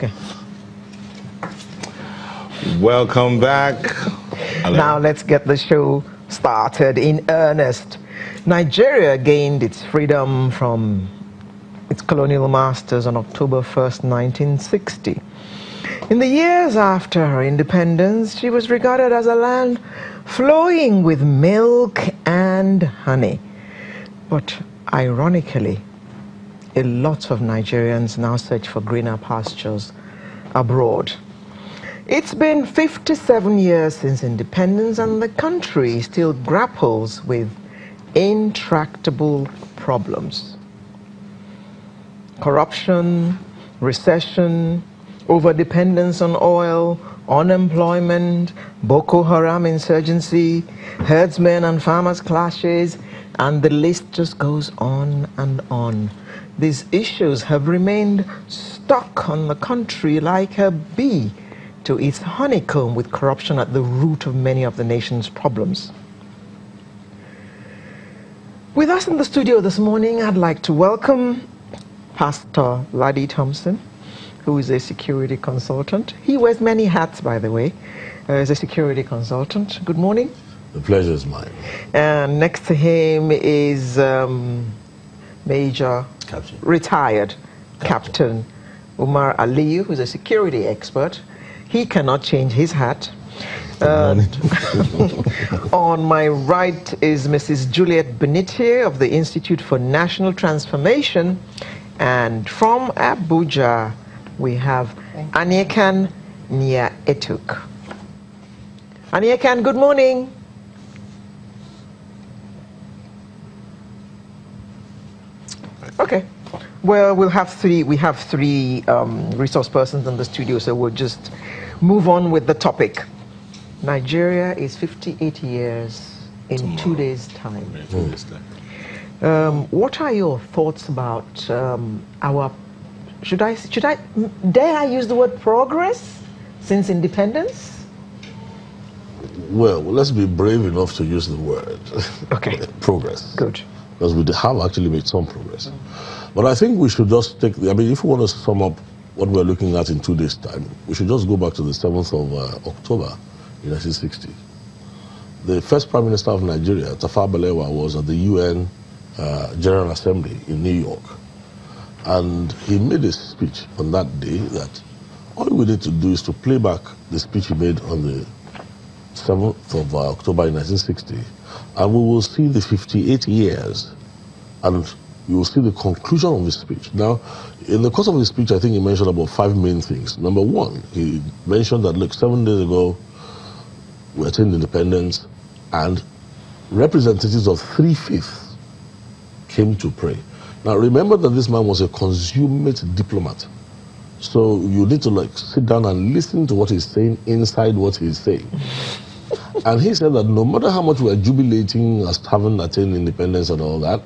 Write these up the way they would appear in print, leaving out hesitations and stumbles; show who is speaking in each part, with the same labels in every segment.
Speaker 1: Okay.
Speaker 2: Welcome back. Hello.
Speaker 1: Now let's get the show started in earnest. Nigeria gained its freedom from its colonial masters on October 1st, 1960. In the years after her independence, she was regarded as a land flowing with milk and honey. But ironically, a lot of Nigerians now search for greener pastures abroad. It's been 57 years since independence, and the country still grapples with intractable problems. Corruption, recession, overdependence on oil, unemployment, Boko Haram insurgency, herdsmen and farmers clashes, and the list just goes on and on. These issues have remained stuck on the country like a bee to its honeycomb, with corruption at the root of many of the nation's problems. With us in the studio this morning, I'd like to welcome Pastor Laddie Thompson, who is a security consultant. He wears many hats, by the way, as a security consultant. Good morning.
Speaker 3: The pleasure is mine.
Speaker 1: And next to him is retired Captain Umar Aliyu, who's a security expert. He cannot change his hat. On my right is Mrs. Juliet Benitier of the Institute for National Transformation. And from Abuja, we have Anyekan Nia-Etuk. Anyekan, good morning. Okay. Well, we have three resource persons in the studio, so we'll just move on with the topic. Nigeria is 58 years in tomorrow. 2 days' time. What are your thoughts about our, dare I use the word progress since independence?
Speaker 3: Well, let's be brave enough to use the word.
Speaker 1: Okay.
Speaker 3: Progress.
Speaker 1: Good.
Speaker 3: Because we have actually made some progress. But I think we should just take, if we want to sum up what we're looking at in 2 days' time, we should just go back to the 7th of October in 1960. The first Prime Minister of Nigeria, Tafawa Balewa, was at the UN General Assembly in New York. And he made a speech on that day that all we need to do is to play back the speech he made on the 7th of October in 1960, and we will see the 58 years, and you will see the conclusion of his speech. Now, in the course of his speech, I think he mentioned about 5 main things. Number one, he mentioned that, look, 7 days ago, we attained independence, and representatives of 3 faiths came to pray. Now, remember that this man was a consummate diplomat. So you need to sit down and listen to what he's saying inside what he's saying. And he said that no matter how much we're jubilating as having attained independence and all that,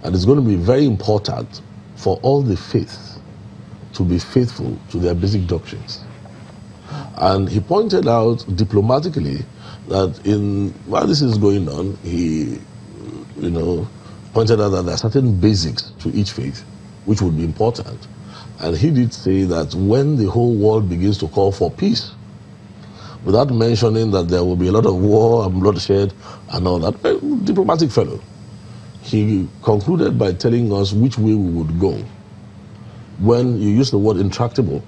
Speaker 3: and it's going to be very important for all the faiths to be faithful to their basic doctrines. And he pointed out diplomatically that while this is going on, he, pointed out that there are certain basics to each faith which would be important. And he did say that when the whole world begins to call for peace, without mentioning that there will be a lot of war and bloodshed and all that, a diplomatic fellow, he concluded by telling us which way we would go. When you use the word intractable,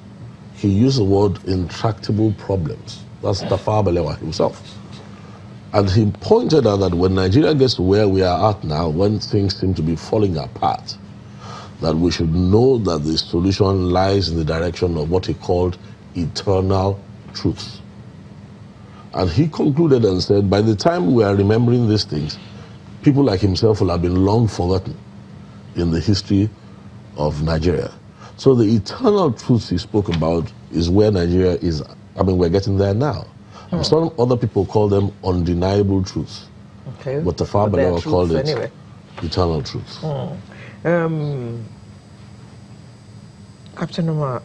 Speaker 3: he used the word intractable problems. That's Tafawa Balewa himself. And he pointed out that when Nigeria gets to where we are at now, when things seem to be falling apart, that we should know that the solution lies in the direction of what he called eternal truth. And he concluded and said, by the time we are remembering these things, people like himself will have been long forgotten in the history of Nigeria. So the eternal truth he spoke about is where Nigeria is. We're getting there now. Some other people call them undeniable truths. Okay. But Tafawa Balewa called it eternal truth.
Speaker 1: Captain Umar,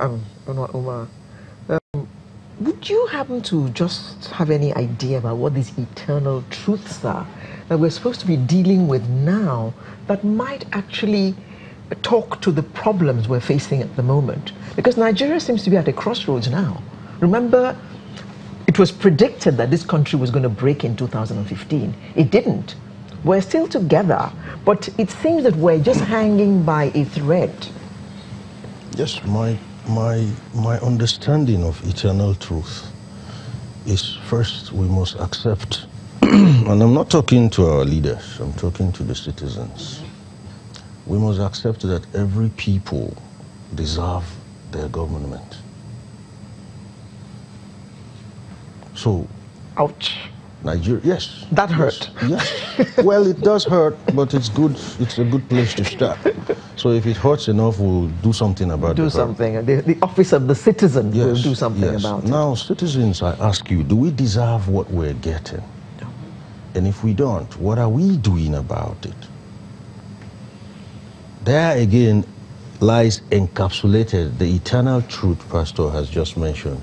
Speaker 1: would you happen to just have any idea about what these eternal truths are that we're supposed to be dealing with now that might actually talk to the problems we're facing at the moment? Because Nigeria seems to be at a crossroads now. Remember, it was predicted that this country was going to break in 2015. It didn't. We're still together, but it seems that we're just hanging by a thread.
Speaker 4: Yes, my understanding of eternal truth is, first we must accept, and I'm not talking to our leaders, I'm talking to the citizens. We must accept that every people deserve their government. So,
Speaker 1: Ouch.
Speaker 4: Nigeria, yes.
Speaker 1: That hurt.
Speaker 4: Yes. Well, it does hurt, but it's good. It's a good place to start. So if it hurts enough, we'll do something about it.
Speaker 1: Do something. The office of the citizen will do something about it.
Speaker 4: Now, citizens, I ask you, do we deserve what we're getting?
Speaker 1: No.
Speaker 4: And if we don't, what are we doing about it? There again lies encapsulated the eternal truth Pastor has just mentioned,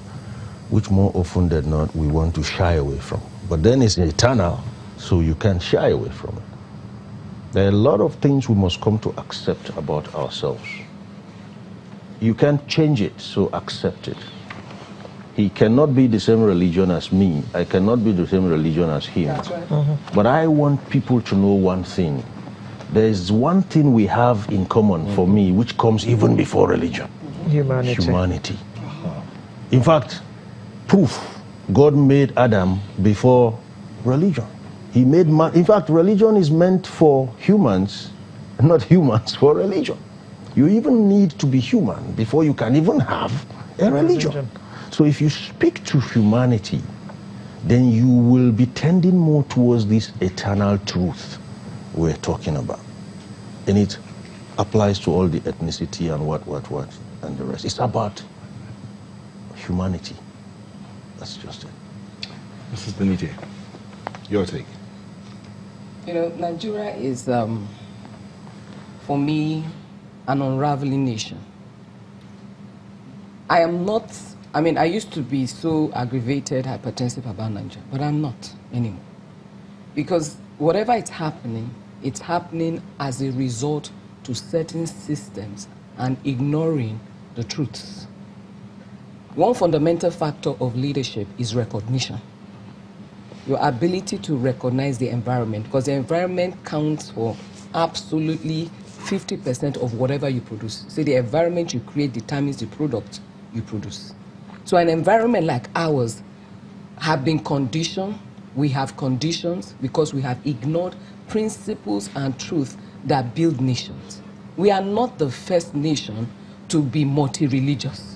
Speaker 4: which more often than not we want to shy away from. But then it's eternal, so you can't shy away from it. There are a lot of things we must come to accept about ourselves. You can't change it, so accept it. He cannot be the same religion as me. I cannot be the same religion as him.
Speaker 5: That's right.
Speaker 4: But I want people to know one thing. There is one thing we have in common for me, which comes even before religion.
Speaker 1: Humanity.
Speaker 4: Humanity. In fact, proof. God made Adam before religion. He made man. In fact, religion is meant for humans, not humans for religion. You even need to be human before you can even have a religion. So if you speak to humanity, then you will be tending more towards this eternal truth we're talking about. And it applies to all the ethnicity and what, and the rest. It's about humanity. That's just it.
Speaker 2: Mrs. Benite, your take.
Speaker 5: You know, Nigeria is, for me, an unraveling nation. I used to be so aggravated, hypertensive about Nigeria, but I'm not anymore. Because whatever is happening, it's happening as a result to certain systems and ignoring the truths. One fundamental factor of leadership is recognition. Your ability to recognize the environment, because the environment counts for absolutely 50% of whatever you produce. So the environment you create determines the product you produce. So an environment like ours have been conditioned. We have conditions because we have ignored principles and truth that build nations. We are not the first nation to be multi-religious.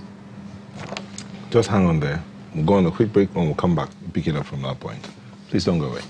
Speaker 2: Just hang on there. We'll go on a quick break and we'll come back and pick it up from that point. Please don't go away.